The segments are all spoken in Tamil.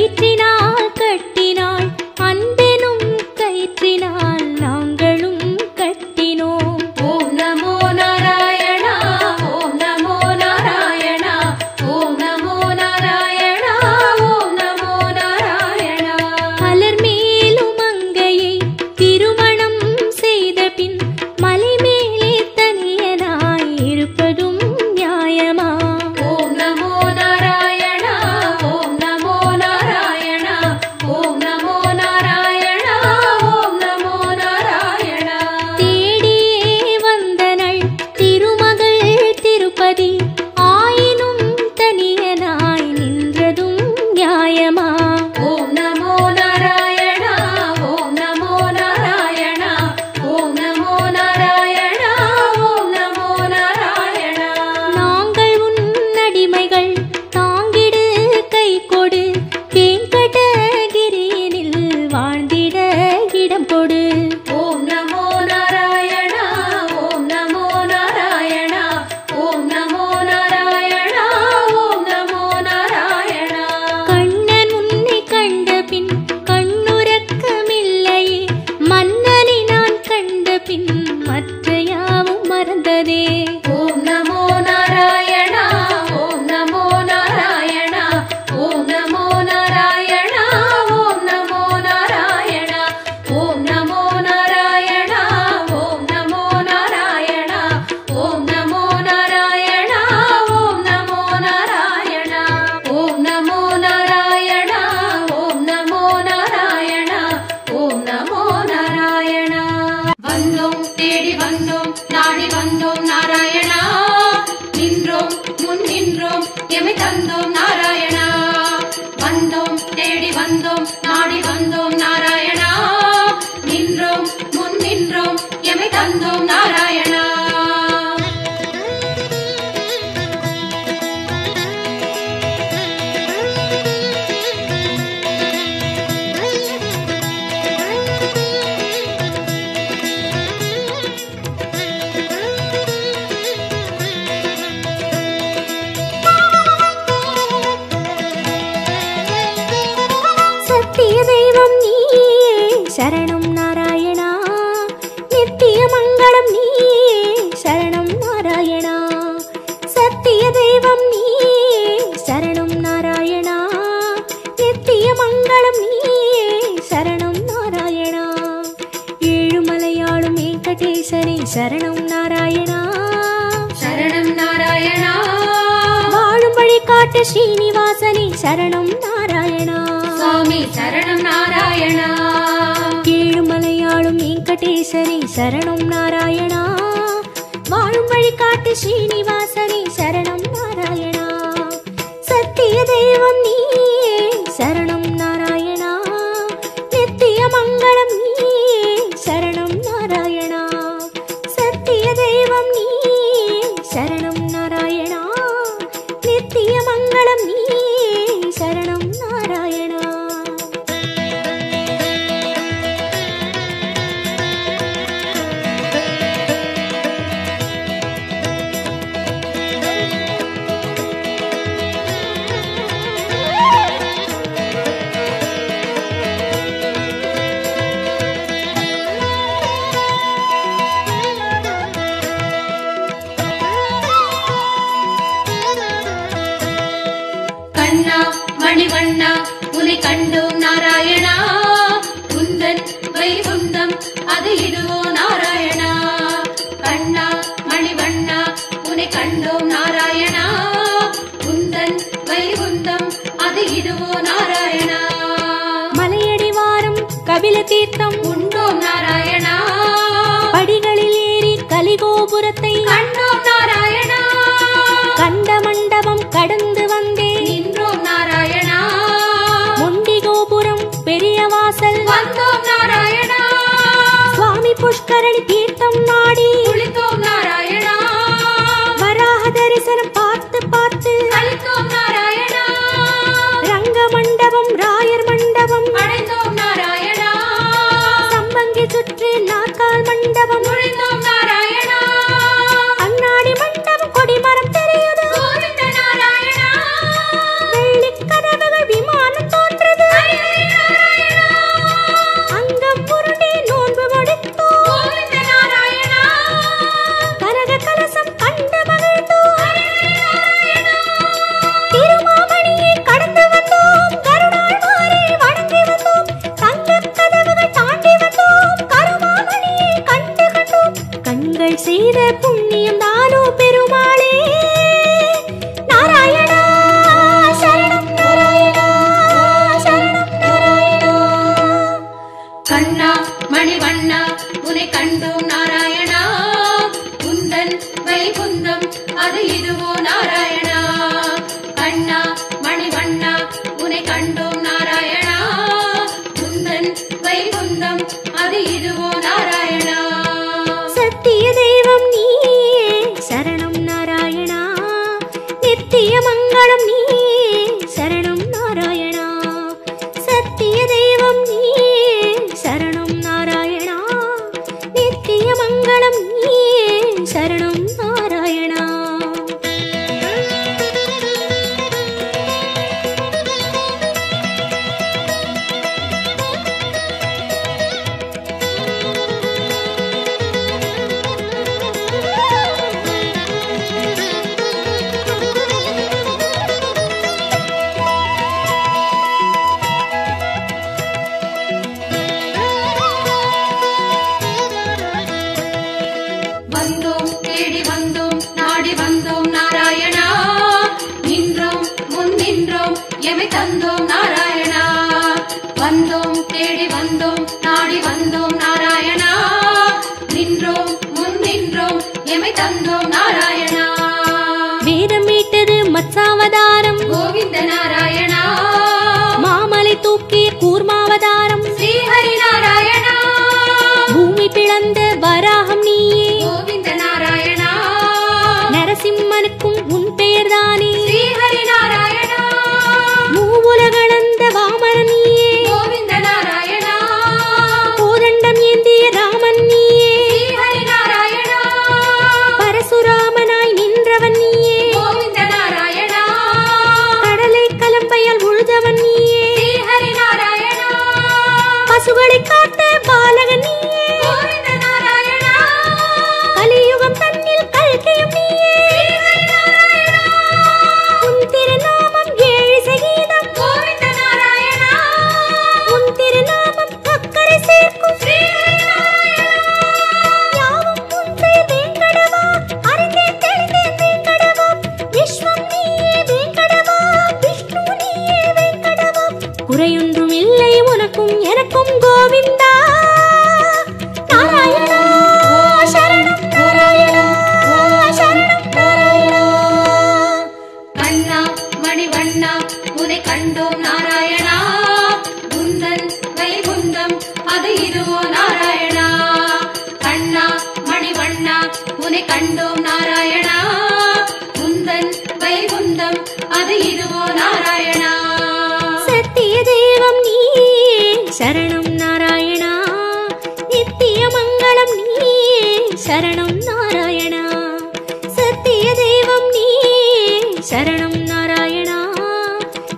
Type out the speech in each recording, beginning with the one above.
கயிற்றினால் கட்டினாள் அன்பெனும் கயிற்றினால் நாங்களும் கட்டினோம். ஓம் நமோ நாராயணா ஓம் நமோ நாராயணா ஓம் நமோ நாராயணா ஓம் நமோ நாராயணா. மலர் மேலும் மங்கையை திருமணம் செய்த பின் மலை மேலே தனியனாய் இருப்பதும் நியாயமா? ஓம் நமோ நாராயணா ஓம் நமோ நாராயணா ஓம் நமோ நாராயணா ஓம் நமோ நாராயணா. தேடியே வந்தனள் திருமகள் திருப்பதி ஆயினும் தனியனாய் நின்றதும் நியாயமா? ஓம் நமோ நாராயணா ஓம் நமோ நாராயணா ஓம் நமோ நாராயணா ஓம் நமோ நாராயணா. நாங்கள் உன் அடிமைகள் தாங்கிடு கை கொடு வெங்கடகிரியினில் வாழ்ந்திட இடம் கொடு. ஓம் நமோ நாராயணா ஓம் நமோ நாராயணா ஓம் நமோ நாராயணா ஓம் நமோ நாராயணா. கண்ணன் உன்னை கண்ட பின் கண்ணுறக்கமில்லையே மன்னனை நான் கண்ட பின் மற்ற யாவும் மறந்ததே. ஓம் நமோ நாராயணா ஓம் நமோ நாராயணா ஓம் நமோ நாராயணா ஓம் நமோ நாராயணா ஓம் நமோ நாராயணா ஓம் நமோ நாராயணா ஓம் நமோ நாராயணா ஓம் நமோ நாராயணா ஓம் நமோ நாராயணா ஓம் நமோ நாராயணா ஓம் நமோ நாராயணா. வந்தோம் தேடி வந்தோம் நாடி வந்தோம் நாராயணா நின்றோம் முன் நின்றோம் எமை தந்தோம் நாராயணா. வந்தோம் தேடி வந்தோம் நாடி வந்தோம் நாராயணா நின்றோம் முன் நின்றோம் எமை தந்தோம் நாராயணா. சத்திய தெய்வம் நீயே சரணம் நாராயணா நித்திய மங்களம் நீயே சரணம் நாராயணா. சத்திய தெய்வம் நீயே சரணம் நாராயணா நித்திய மங்களம் நீயே சரணம் நாராயணா. ஏழுமலையாளும் வெங்கடேசனே சரணம் நாராயணா. சரணம் நாராயணா வாழும் வழி காட்டு ஸ்ரீனிவாசனே சரணம் நாராயணா. சுவாமி சரணம் நாராயணா. ஏழுமலையாளும் வெங்கடேசனே சரணம் நாராயணா. வாழும் வழி காட்டு ஸ்ரீனிவாசனே சரணம் நாராயணா. சத்திய தெய்வம் நீயே சரணம் நாராயணா நித்திய மங்களம் நீயே சரணம் நாராயணா. சத்திய தெய்வம் நீயே சரணம் நாராயணா நித்திய மங்களம் நீயே சரணம் நாராயணா. கண்ணா மணிவண்ணா உன்னை கண்டோம் நாராயணா உந்தன் வைகுந்தம் அது இதுவோ நாராயணா. கண்ணா மணிவண்ணா உன்னை கண்டோம் நாராயணா உந்தன் வைகுந்தம் அது இதுவோ நாராயணா. மலையடிவாரம் கபில தீர்த்தம் உண்டோம் நாராயணா படிகளில் ஏறி கலிகோபுரத்தை கண்டோம் நாராயணா. கண்ட மண்டபம் கடந்து வந்தேன் நின்றோம் நாராயணா முண்டி கோபுரம் பெரிய வாசல் வந்தோம் நாராயணா. சுவாமி புஷ்கரணி தீர்த்தம் நாடி குளித்தோம் நாராயணா வராக தரிசனம் பார்த்து பார்த்து அளித்தோம் நாராயணா. ரங்க மண்டபம் ராயர் மண்டபம் அடைந்தோம் நாராயணா சம்பங்கி சுற்றி நாற்கால் மண்டபம் நுழைந்தோம் நாராயணா. அண்ணாடி மண்டபம் கொடிமரம் தெரியுது கோவிந்த நாராயணா வெள்ளிக்கதவுகள் விமானம் தோன்றுது குறையொன்றும் இல்லை உனக்கும் எனக்கும் கோவிந்தா. நாராயணா சரணம் நாராயணா சரணம் நாராயணா. கண்ணா மணிவண்ணா உனை கண்டோம் நாராயணா, உந்தன் வைகுந்தம் அது இதுவோ நாராயணா. கண்ணா மணிவண்ணா உனை கண்டோம் நாராயணா, உந்தன் வைகுந்தம் அது இதுவோ நாராயணா. சத்திய தெய்வம் நீயே சரணம் நாராயணா, நித்திய மங்களம் நீயே சரணம் நாராயணா. சத்திய தெய்வம் நீயே சரணம் நாராயணா,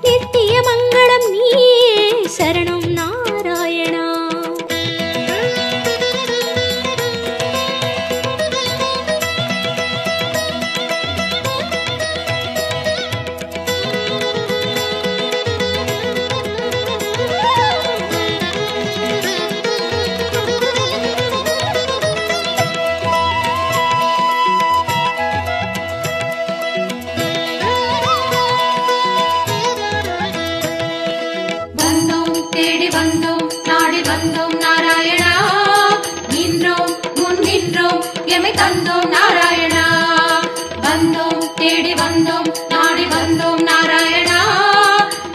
நித்திய மங்களம் நீயே சரணம் நாராயணா. வந்தோம் தேடி வந்தோம் நாடி வந்தோம் நாராயணா, நின்றோம் முன் நின்றோம் எமை தந்தோம் நாராயணா. வந்தோம் தேடி வந்தோம் நாடி வந்தோம் நாராயணா,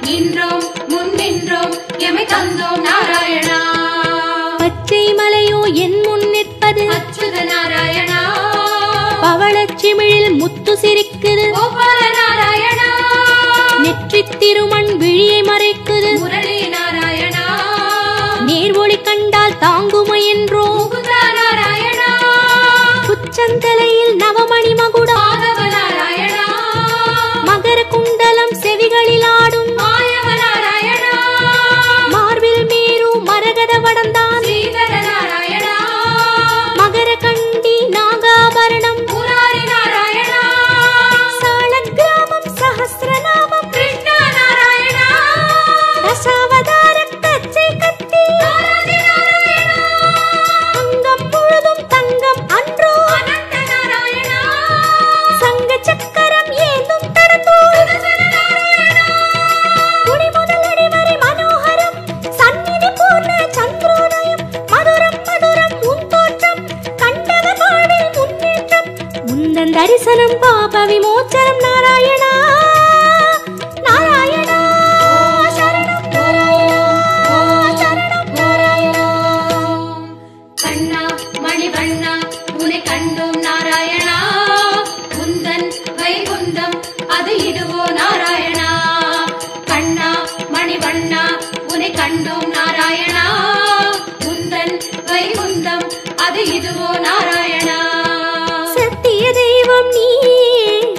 நின்றோம் முன் நின்றோம் எமை தந்தோம் நாராயணா. பச்சை மலையோ என் முன் நிற்பது அச்சுத நாராயணா, பவளச்சிமிழில் முத்து சிரிக்குது, கோபால நாராயணா, நெற்றித் திருமண் விழியை மறைக்குது, முரளி நாராயணா, நேர்வொளி கண்டால் தாங்குமை என்றோ, முகுந்தா நாராயணா, உச்சந்தலையில் நவமணி மகுடம், மாதவ நாராயணா, மகர குண்டலம் செவிகளில் ஆடும், மாயவ நாராயணா, மார்பில் மீறு மரகத வடந்தான், ஸ்ரீதர நாராயணா, மகர கண்டி நாகாபரணம், முராரி நாராயணா, சாலக்கிராமம் சஹஸ்ரநாமம், கிருஷ்ண நாராயணா, தசாவதார கச்சை கத்தி, ஆதி நாராயணா, அங்கம் முழுதும் தங்கம் அன்றோ, அனந்த நாராயணா, சங்க சக்கரம் ஏந்தும் தடந்தோர், சுதர்சன நாராயணா, குடி முதல் அடிவரை மனோகரம், சந்நிதி பூர்ண சந்திரோதயம், மதுரம் மதுரம் உன் தோற்றம், கண்டவர் வாழ்வில் முன்னேற்றம், முந்தன் தரிசனம் பாப விமோச்சனம் நாராயணா. நாராயணா சரணம் சரணம் நாராயணா. கண்ணா மணிவண்ணா உனை கண்டோம் நாராயணா, உந்தன் வைகுந்தம் அது இதுவோ நாராயணா. கண்ணா மணிவண்ணா உனை கண்டோம் நாராயணா, உந்தன் வைகுந்தம் அது இதுவோ நாராயணா. சத்திய தெய்வம் நீயே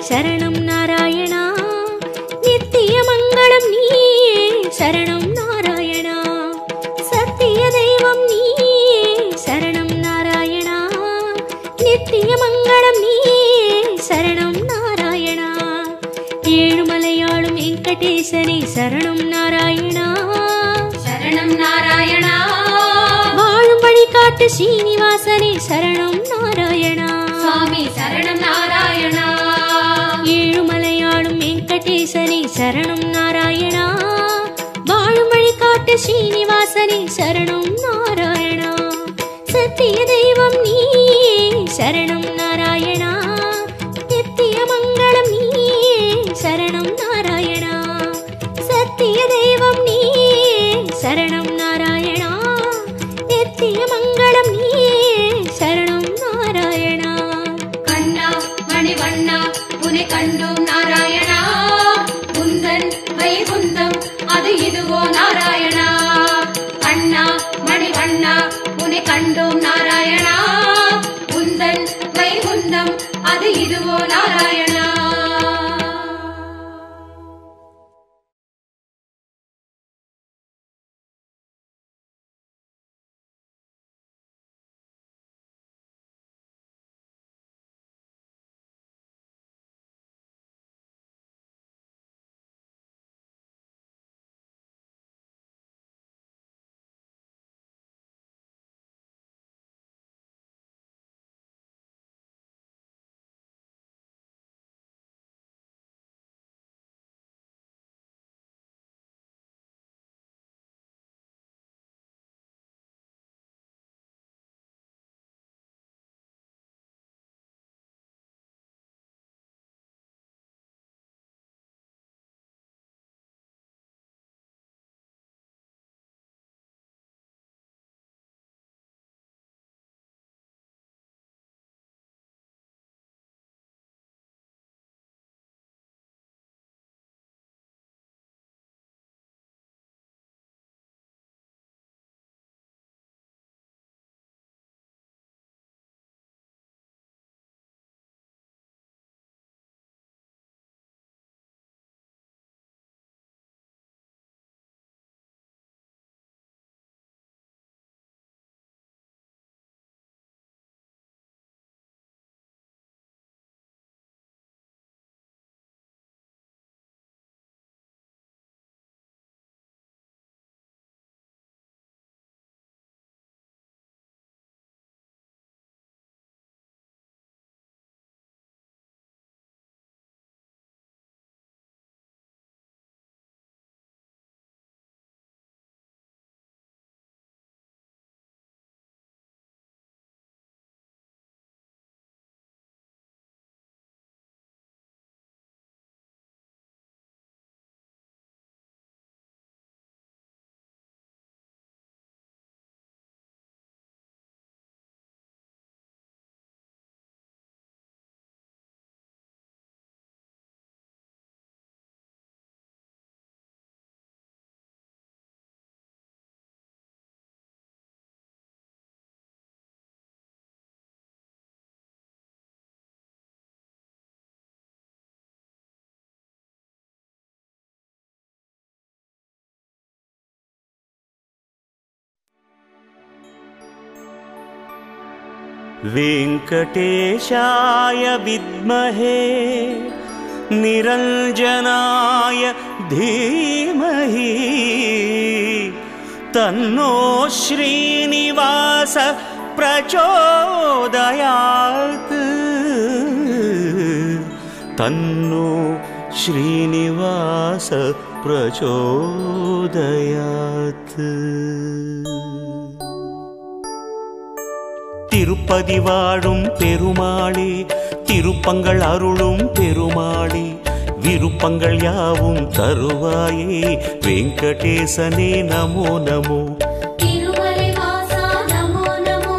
சரணம் நாராயணா, நித்திய மங்களம் நீயே சரணம் நாராயணா. சத்திய தெய்வம் நீயே சரணம் நாராயணா, நித்திய மங்களம் நீயே சரணம் நாராயணா. ஏழுமலையாளும் வெங்கடேசனே சரணம் நாராயணா, சரணம் நாராயணா, வாழும் வழி காட்டு ஸ்ரீனிவாசனே சரணம் நாராயணா. சுவாமி சரணம் நாராயணா, ஏழுமலையாளும் வெங்கடேசனே சரணம் நாராயணா, வாழும் வழி காட்டு ஸ்ரீனிவாசனே சரணம் நாராயணா. சத்திய தெய்வம் நீயே சரணம் நாராயணா, நித்திய மங்களம் நீயே சரணம் நாராயணா. சத்திய தெய்வம் நீயே சரணம் நாராயணா, நித்திய மங்களம் நீயே சரணம் நாராயணா. கண்ணா மணிவண்ணா உனை கண்டோம் நாராயணா, உந்தன் வைகுந்தம் அது இதுவோ நாராயணா. கண்ணா वेङ्कटेशाय विद्महे निरञ्जनाय धीमहि तन्नो श्रीनिवास प्रचोदयात् तन्नो श्रीनिवास प्रचोदयात् திருப்பதி வாழும் பெருமாளே திருப்பங்கள் அருளும் பெருமாளே விருப்பங்கள் யாவும் தருவாயே வெங்கடேசனே நமோ நமோ திருமலை வாசா நமோ நமோ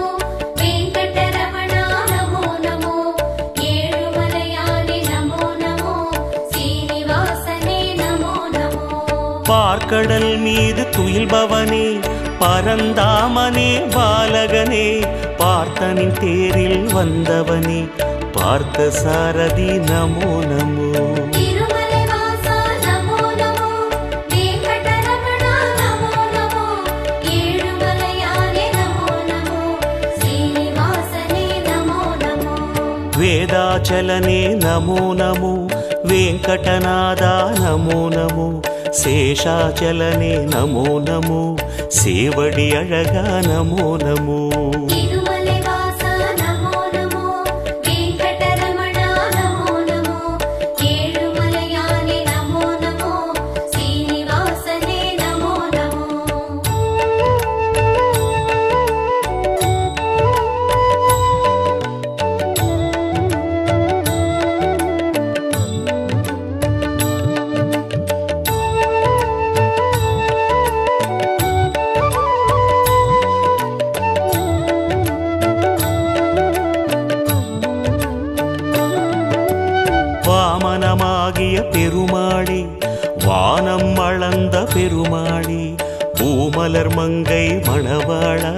வெங்கடரமணா நமோ நமோ ஏழுமலையானே நமோ நமோ சீனிவாசனே நமோ நமோ பார்க்கடல் மீது துயில்பவனே பரந்தாமனே பாலகனே பார்த்தனின் தேரில் வந்தவனே பார்த்த சாரதி நமோ நமோ திருமலை வாசா நமோ நமோ வெங்கடரமணா நமோ நமோ ஏழுமலையானே நமோ நமோ சீனிவாசனே நமோ நமோ வேதாச்சலனே நமோ நமோ வெங்கடநாதா நமோ நமோ சேஷாச்சலனே நமோ நமோ சேவடி அழகா நமோ நமோ திருமலை வாசா நமோ நமோ வெங்கடரமணா நமோ நமோ ஏழுமலையானே நமோ நமோ சீனிவாசனே நமோ நமோ வாமனமாகிய பெருமாளே வானம் அளந்த பெருமாளே பூமலர் மங்கை மணவாளா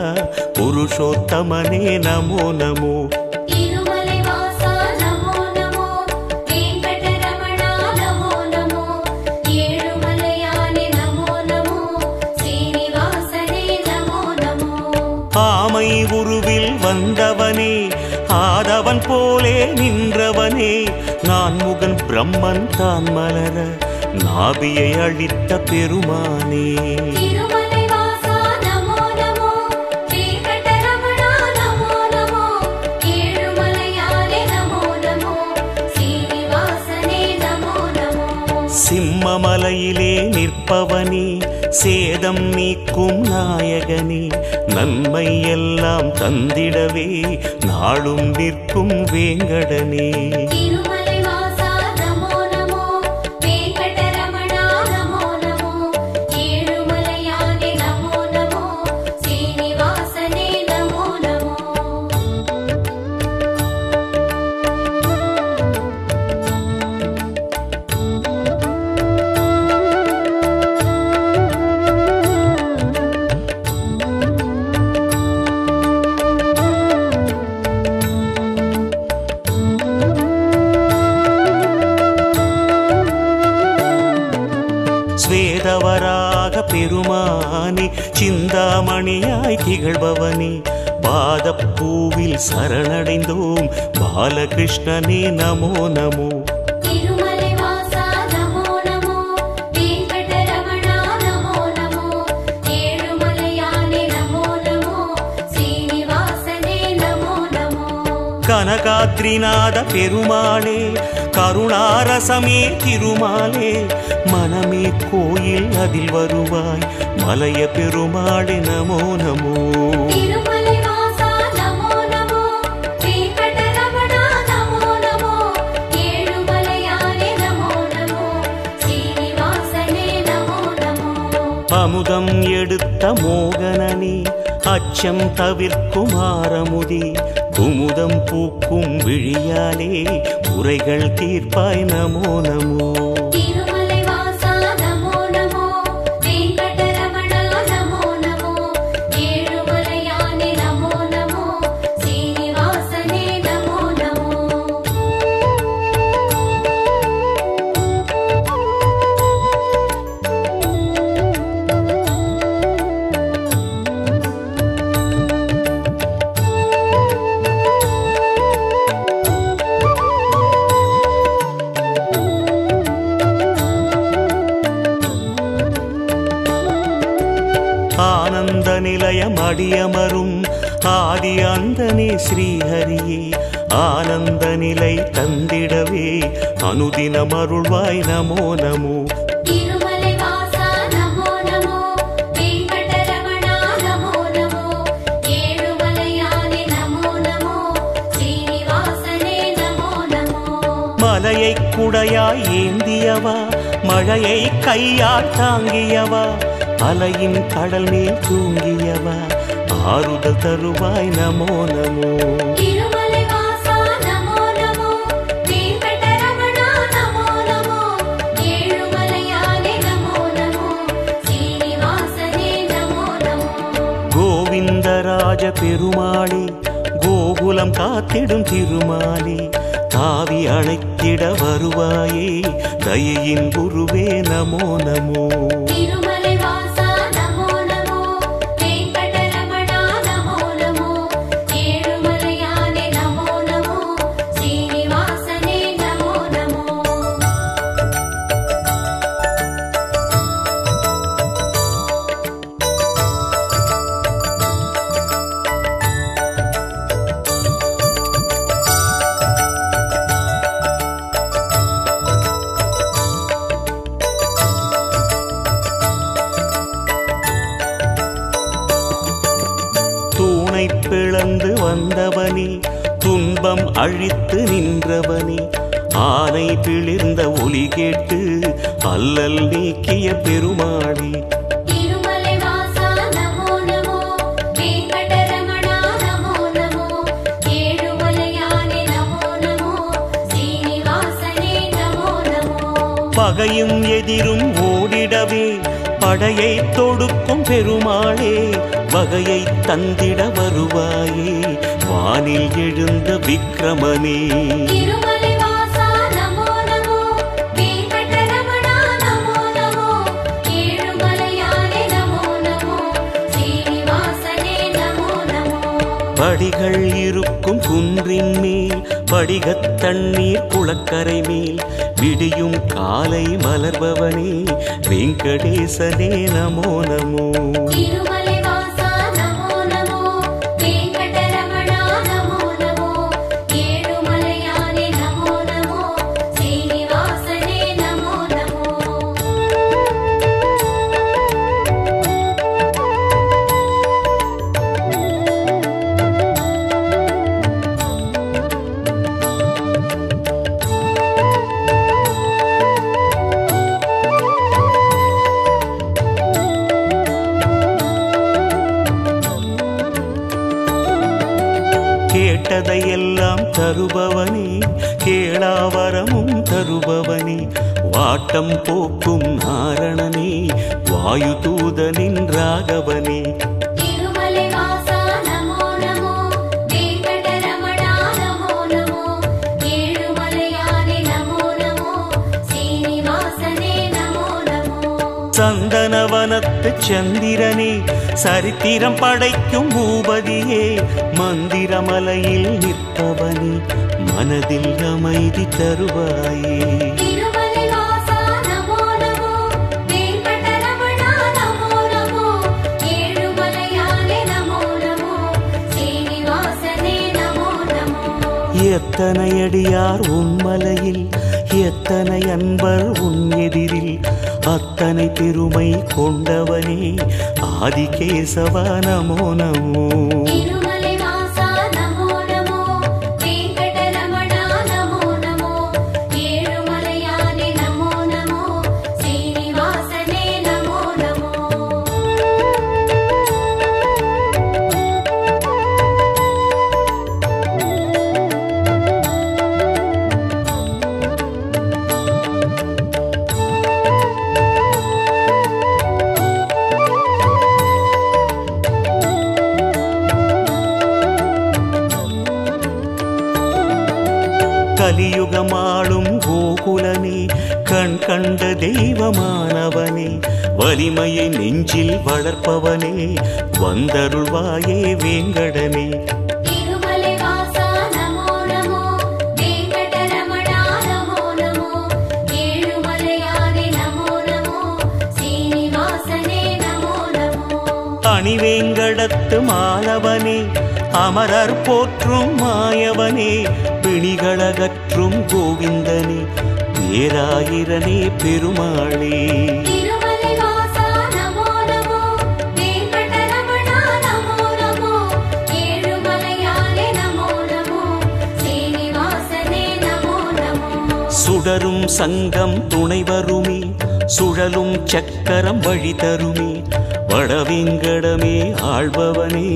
புருஷோத்தமனே நமோ நமோ திருமலை வாசா நமோ நமோ வெங்கடரமணா நமோ நமோ ஏழுமலையானே நமோ நமோ சீனிவாசனே நமோ நமோ ஆமை உருவில் வந்தவனே ஆதவன் போலே நின்றவனே நான் முகன் பிரம்மன் தான் மலர நாபியை அழித்த பெருமானே திருமலை வாசா நமோ நமோ வெங்கடரமணா நமோ நமோ ஏழுமலையானே நமோ நமோ சீனிவாசனே நமோ நமோ சிம்மமலையிலே நிற்பவனே சேதம் நீக்கும் நாயகனே நன்மை எல்லாம் தந்திடவே நாளும் நிற்கும் வேங்கடனே திருமலை வாசா நமோ நமோ வெங்கடரமணா நமோ நமோ ஏழுமலையானே நமோ நமோ சீனிவாசனே நமோ நமோ ஸ்வேதவராக பெருமானே சிந்தாமணியாய் திகழ்பவனே பாதப்பூவில் சரணடைந்தோம் பாலகிருஷ்ணனே நமோ நமோ திருமலை வாசா நமோ நமோ வெங்கடரமணா நமோ நமோ ஏழுமலையானே நமோ நமோ சீனிவாசனே நமோ நமோ கனகாத்ரிநாத பெருமாளே கருணாரசமே திருமாலே மனமே கோயில் அதில் வருவாய் மலைய பெருமாளே நமோ நமோ திருமலை வாசா நமோ நமோ வெங்கடரமணா நமோ நமோ ஏழுமலையானே நமோ நமோ சீனிவாசனே நமோ நமோ அமுதம் எடுத்த மோகனனே அச்சம் தவிர்க்கும் ஆரமுதே குமுதம் பூக்கும் விழியாலே குறைகள் தீர்ப்பாய் நமோ நமோ திருமலை வாசா நமோ நமோ வெங்கடரமணா நமோ நமோ ஏழுமலையானே நமோ நமோ சீனிவாசனே நமோ நமோ ஆனந்த நிலையம் அடியமரும் ஆதி அந்தனே ஸ்ரீஹரியே ஆனந்த நிலை தந்திடவே அனுதினம் அருள்வாய் நமோ நமோ. திருமலை வாசா நமோ நமோ, வெங்கடரமணா நமோ நமோ, ஏழுமலையானே நமோ நமோ, ஸ்ரீனிவாசனே நமோ நமோ. மலையை குடையாய் ஏந்தியவா மழையை கையால் தாங்கியவா அலையின் கடல் மேல் தூங்கியவா ஆறுதல் தருவாய் நமோ நமோ. திருமலை வாசா நமோ நமோ, வெங்கடரமணா நமோ நமோ, ஏழுமலையானே நமோ நமோ, ஸ்ரீனிவாசனே நமோ நமோ. கோவிந்தராஜ பெருமாளே கோகுலம் காத்திடும் திருமாலே தாவி அழைத்திட வருவாயே தயையின் குருவே நமோ நமோ. திருமலை வாசா நமோ நமோ, வெங்கடரமணா நமோ நமோ, ஏழுமலையானே நமோ நமோ, ஸ்ரீனிவாசனே நமோ நமோ. தூணை பிளந்து வந்தவனே துன்பம் அழித்து நின்றவனே ஆனை பிளிர்ந்த ஒலி கேட்டு அல்லல் நீக்கிய பெருமாளே. திருமலை வாசா நமோ நமோ, வெங்கடரமணா நமோ நமோ, ஏழுமலையானே நமோ நமோ, ஸ்ரீனிவாசனே நமோ நமோ. பகையும் எதிரும் ஓடிடவே படையை தொடுக்கும் பெருமாளே வகையை தந்திட வருவாயே வானில் எழுந்த விக்ரமனே. திருமலை வாசா நமோ நமோ, வெங்கடரமணா நமோ நமோ, ஏழுமலையானே நமோ நமோ, ஸ்ரீனிவாசனே நமோ நமோ. படிகள் இருக்கும் குன்றின் மேல் படிகத் தண்ணீர் குளக்கரை மேல் விடியும் காலை மலர்பவனே வெங்கடேசனே நமோ நமோ. திருமலை வாசா நமோ நமோ, வெங்கடரமணா நமோ நமோ, ஏழுமலையானே நமோ நமோ, ஸ்ரீனிவாசனே நமோ நமோ. கேட்டதையெல்லாம் தருபவனே கேளாவரமும் தருபவனே வாட்டம் போக்கும் நாரணனே வாயு தூதனின் ராகவனே. திருமலை வாசா நமோ நமோ, வெங்கடரமணா நமோ நமோ, ஏழுமலையானே நமோ நமோ, ஸ்ரீனிவாசனே நமோ நமோ. சந்தனவனத்து சந்திரனே சரித்திரம் படைக்கும் பூபதியே மந்திரமலையில் நிற்பவனே மனதில் அமைதி தருவாயே. திருமலை வாசா நமோ நமோ, வெங்கடரமணா நமோ நமோ, ஏழுமலையானே நமோ நமோ, ஸ்ரீனிவாசனே நமோ நமோ. எத்தனை அடியார் உன்மலையில் எத்தனை அன்பர் உன் எதிரில் அத்தனை பெருமை கொண்டவனே ஆதிகேசவா நமோ நமோ. திருமலை வாசா நமோ நமோ, வெங்கடரமணா நமோ நமோ, ஏழுமலையானே நமோ நமோ, ஸ்ரீனிவாசனே நமோ நமோ. கலியுகமாளும் கோகுலனே கண் கண்ட தெய்வமானவனே வலிமையை நெஞ்சில் வளர்ப்பவனே வந்தருள்வாயே வேங்கடனே. திருமலை வாசா நமோ நமோ, வெங்கடரமணா நமோ நமோ, ஏழுமலையானே நமோ நமோ, ஸ்ரீனிவாசனே நமோ நமோ. அணிவேங்கடத்து மாலவனே அமரர் போற்றும் மாயவனே பிணிகளகற்றும் கோவிந்தனே பேராயிரனே பெருமாளே திருமலை வாசா நமோ நமோ வெங்கடரமணா நமோ நமோ ஏழுமலையானே நமோ நமோ சீனிவாசனே நமோ நமோ சுடரும் சங்கம் துணை வருமே சுழலும் சக்கரம் வழி தருமே வடவேங்கடமே ஆள்பவனே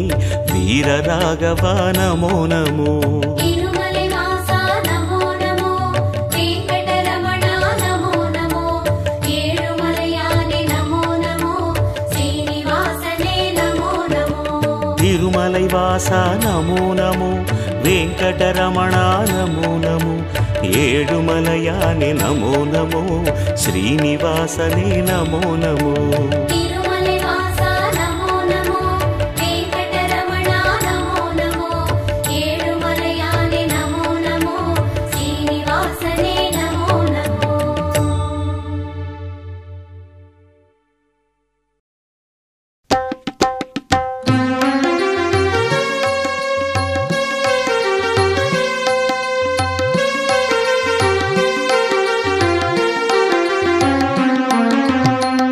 வீரராகவா நமோ நமோ திருமலை வாசா நமோ நமோ வெங்கடரமணா நமோ நமோ ஏழுமலையானே நமோ நமோ சீனிவாசனே நமோ நமோ திருமலை வாசா நமோ நமோ வெங்கடரமணா நமோ நமோ ஏழுமலையானே நமோ நமோ ஸ்ரீனிவாசனே நமோ நமோ திருமலை வாசா நமோ நமோ வெங்கடரமணா நமோ நமோ ஏழுமலையானே நமோ நமோ சீனிவாசனே நமோ நமோ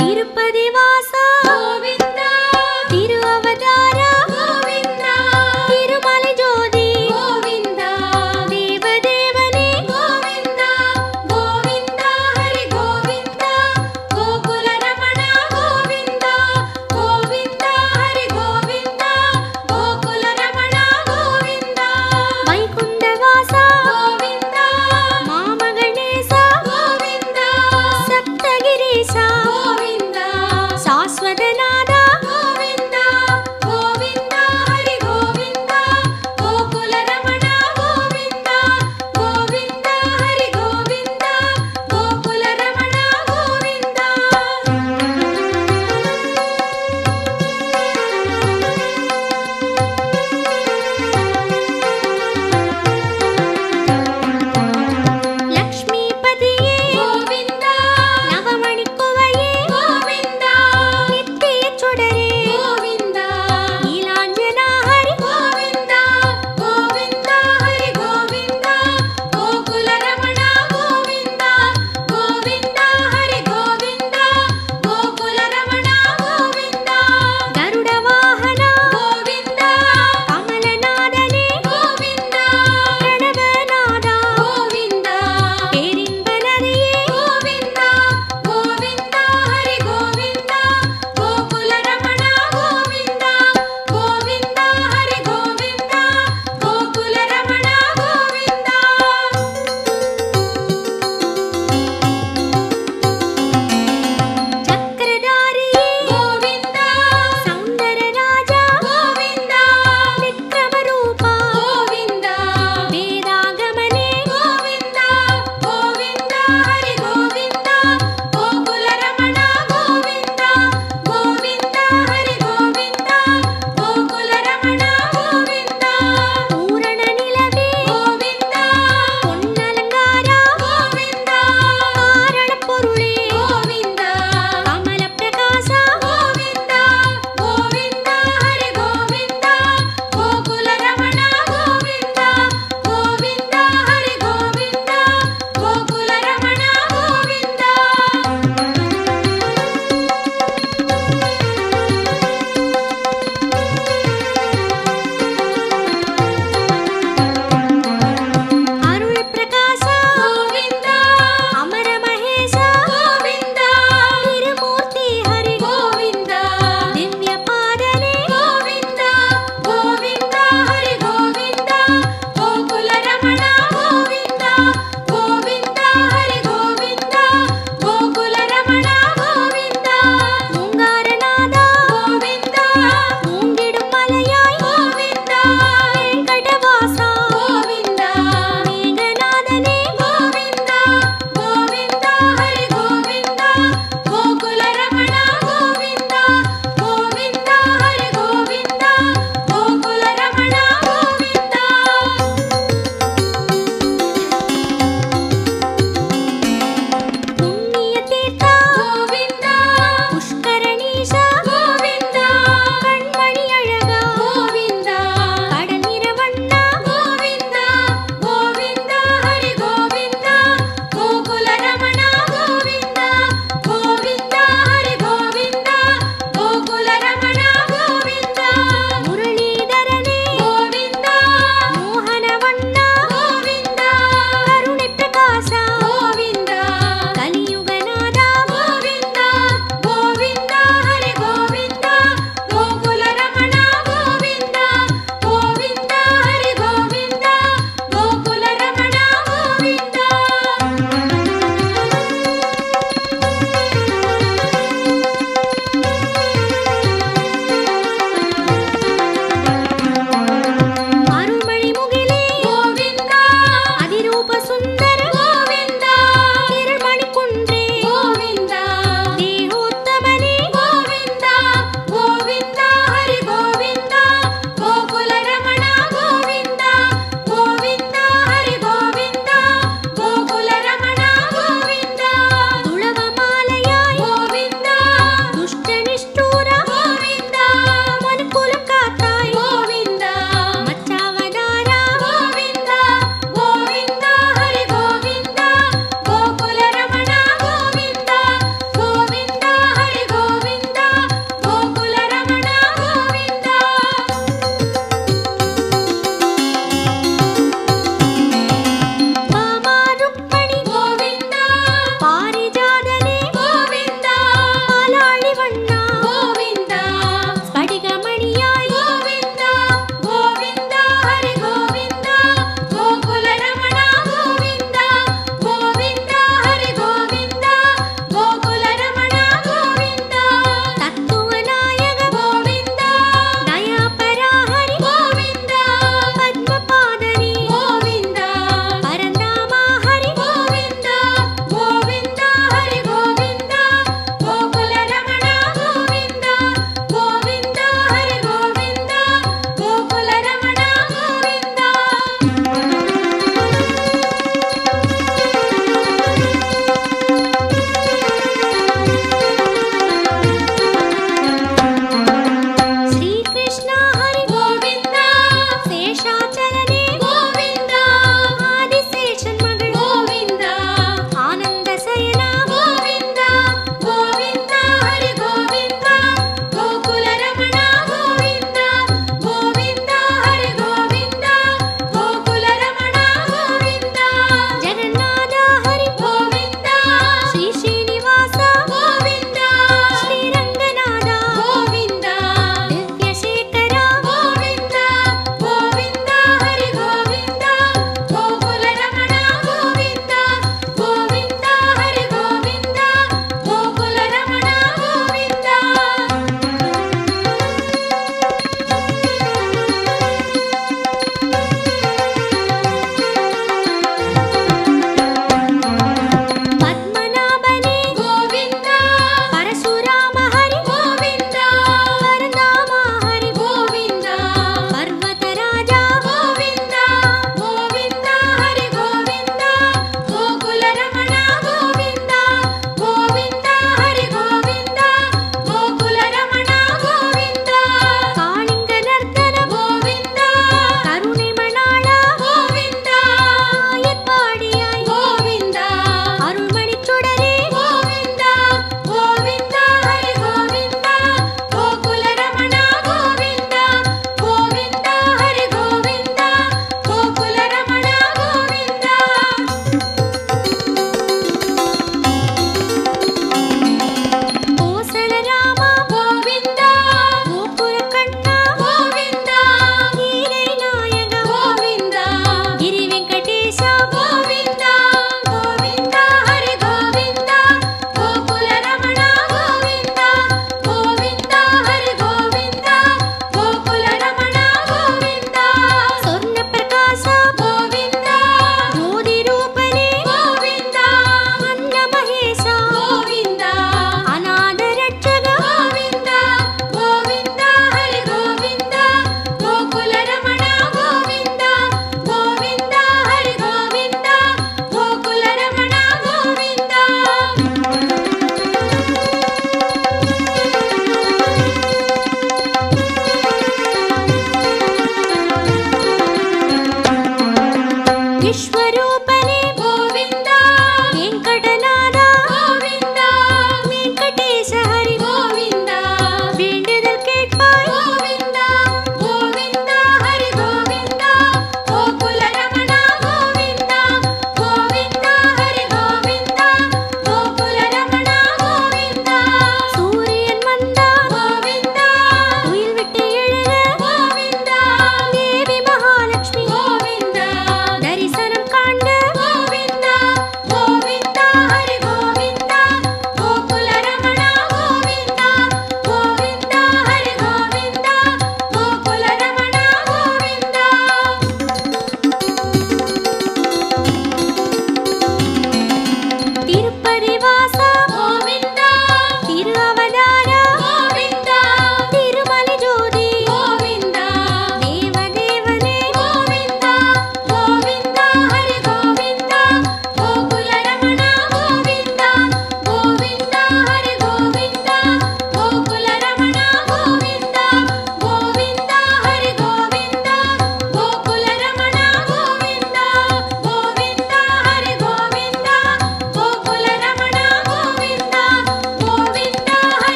திருப்பதி வாசா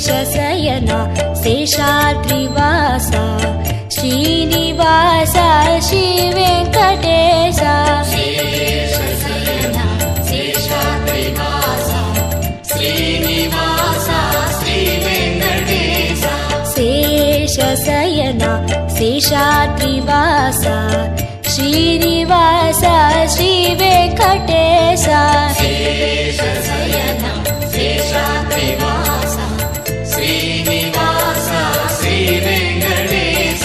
శేషశయన శేషాద్రివాస శ్రీనివాస శ్రీ వెంకటేశ శేషశయన శేషాద్రివాస శ్రీనివాస శ్రీ వెంకటేశ శేషశయన శేషాద్రివాస శ్రీనివాస శ్రీ వెంకటేశ శేషశయన శేషాద్రివాస శ్రీనివాస శ్రీ వెంకటేశ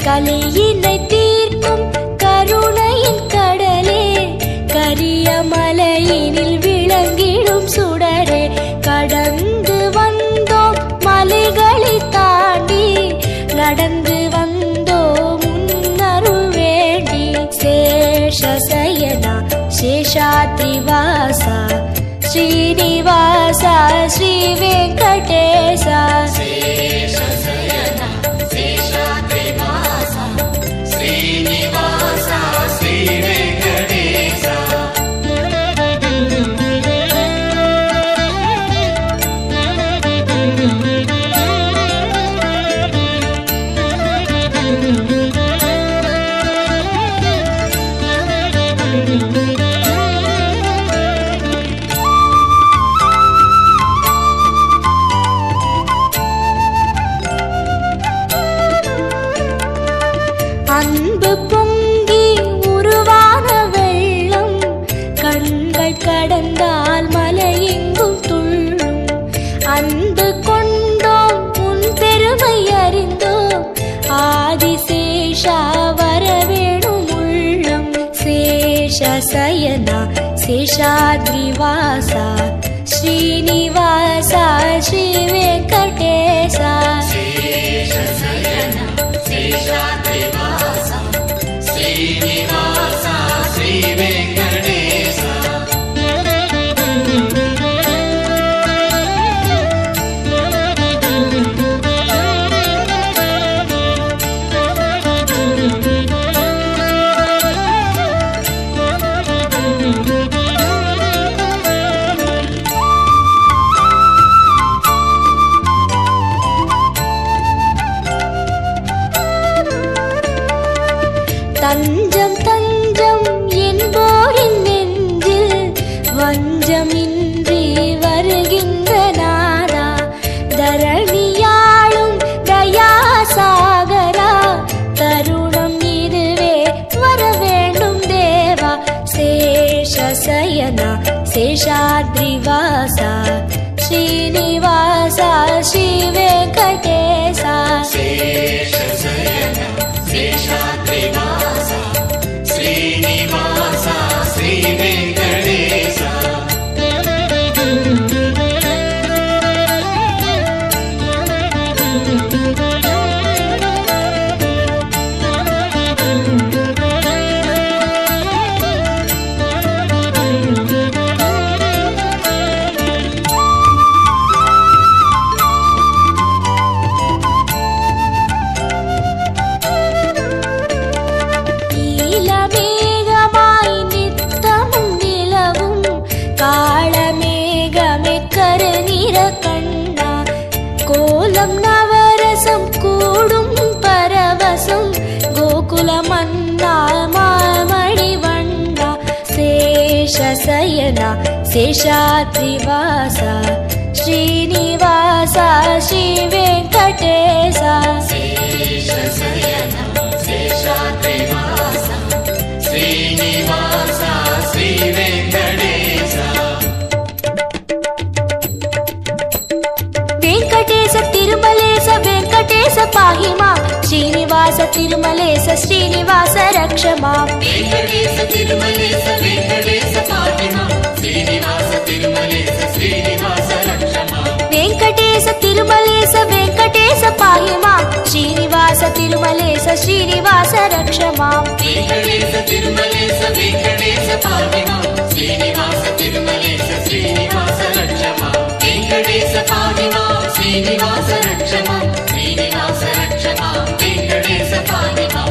கலியினை தீர்க்கும் கருணையின் கடலே கரிய மலையினில் விளங்கிடும் சுடரே கடந்து வந்தோம் மலைகளை தாண்டி நடந்து வந்தோம் முன்னருள் வேண்டி சேஷசயனா சேஷாத்ரிவாசா ஸ்ரீனிவாசா ஸ்ரீ வெங்கடேசா சேஷசயனா சேஷாத்ரிவாசா ஸ்ரீனிவாசா ஸ்ரீ வெங்கடேசா அன்பு பொங்கி உருவான வெள்ளம் கண்கள் கடந்தால் மலையெங்கும் துள்ளும் அன்பு கொண்டோம் உன் பெருமை அறிந்தோம் ஆதிசேஷா வரவேணும் உள்ளம் சேஷசயனா சேஷாத்ரிவாசா ஸ்ரீனிவாசா ஸ்ரீ வெங்கடேசா சேஷசயனா சேஷாத்ரிவாசா ஸ்ரீனிவாசா ஸ்ரீ வெங்கடேசா தஞ்சம் தஞ்சம் என்போரின் நெஞ்சில் வஞ்சமின்றி வருகின்ற நாதா தரணியாளும் தயாசாகரா தருணம் இதுவே வர வேண்டும் தேவா சேஷசயனா சேஷாத்ரிவாசா ஸ்ரீனிவாசா ஸ்ரீ வெங்கடேசா சேஷசயனா சேஷாத்ரிவாசா ஸ்ரீனிவாசா ஸ்ரீ வெங்கடேசா நீலமேகமாய் நித்தமும் நிலவும் காளமேகமே கருநிற கண்ணா கோலம் நவரசம் கூடும் பரவசம் கோகுல மன்னா மாமணி வண்ணா சேஷசயனா சேஷாத்ரிவாசா ஸ்ரீனிவாசா ஸ்ரீ வெங்கடேசா சேஷசயனா சேஷாத்ரிவாசா ஸ்ரீனிவாசா ஸ்ரீ வெங்கடேசா வெங்கடேச திருமலேச வெங்கடேச பாஹிமா ஸ்ரீனிவாச திருமலேச ஸ்ரீனிவாச ரக்ஷமா வெங்கடேச திருமலேச வெங்கடேச பாஹிமா ஸ்ரீனிவாச திருமலேச ஸ்ரீனிவாச ரக்ஷமா வெங்கடேச திருமலேச வெங்கடேச பாஹிமா ஸ்ரீனிவாச திருமலேச ஸ்ரீனிவாச रक्ष माम् वेङ्कटेश तिरुमलेश वेङ्कटेश पाहि माम् श्रीनिवास तिरुमलेश श्रीनिवास रक्ष माम् वेङ्कटेश पाहि माम् श्रीनिवास रक्ष माम् श्रीनिवास रक्ष माम् वेङ्कटेश पाहि माम्